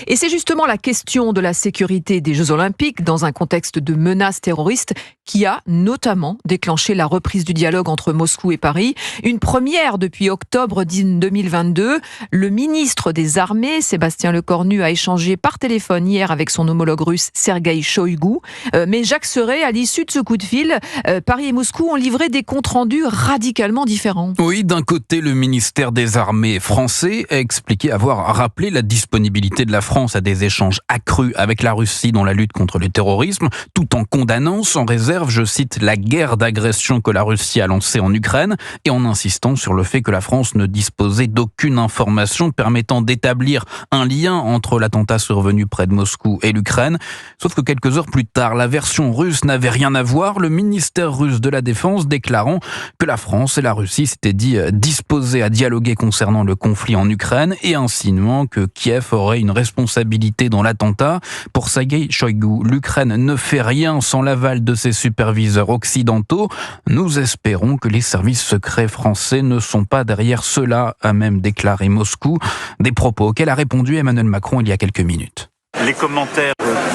Et c'est justement la question de la sécurité des Jeux Olympiques dans un contexte de menaces terroristes qui a notamment déclenché la reprise du dialogue entre Moscou et Paris. Une première depuis octobre 2022. Le ministre des Armées, Sébastien Lecornu, a échangé par téléphone hier avec son homologue russe Sergueï Shoïgu. Mais Jacques Serret, à l'issue de ce coup de fil, Paris et Moscou ont livré des comptes rendus radicalement différents. Oui, d'un côté, le ministère des Armées français a expliqué avoir rappelé la disponibilité de la France à des échanges accrus avec la Russie dans la lutte contre le terrorisme, tout en condamnant sans réserve, je cite, la guerre d'agression que la Russie a lancée en Ukraine et en insistant sur le fait que la France ne disposait d'aucune information permettant d'établir un lien entre l'attentat survenu près de Moscou et l'Ukraine. Sauf que quelques heures plus tard, la version russe n'avait rien à voir, le ministère russe de la Défense déclarant que la France et la Russie s'étaient dit disposées à dialoguer concernant le conflit en Ukraine et insinuant que Kiev aurait une responsabilité dans l'attentat. Pour Sergueï Shoïgu, l'Ukraine ne fait rien sans l'aval de ses superviseurs occidentaux. Nous espérons que les services secrets français ne sont pas derrière cela, a même déclaré Moscou. Des propos auxquels a répondu Emmanuel Macron il y a quelques minutes. Les commentaires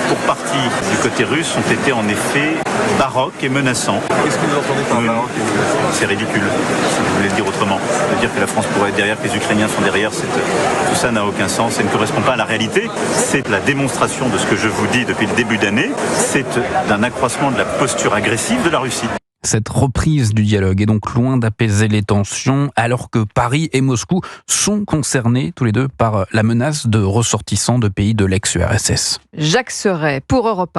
pour partie du côté russe ont été en effet baroques et menaçants. Qu'est-ce que vous entendez par baroque et menaçant ? C'est ridicule, si vous voulez le dire autrement. De dire que la France pourrait être derrière, que les Ukrainiens sont derrière, tout ça n'a aucun sens et ne correspond pas à la réalité. C'est la démonstration de ce que je vous dis depuis le début d'année. C'est d'un accroissement de la posture agressive de la Russie. Cette reprise du dialogue est donc loin d'apaiser les tensions, alors que Paris et Moscou sont concernés tous les deux par la menace de ressortissants de pays de l'ex-URSS. Jacques Serret pour Europe 1.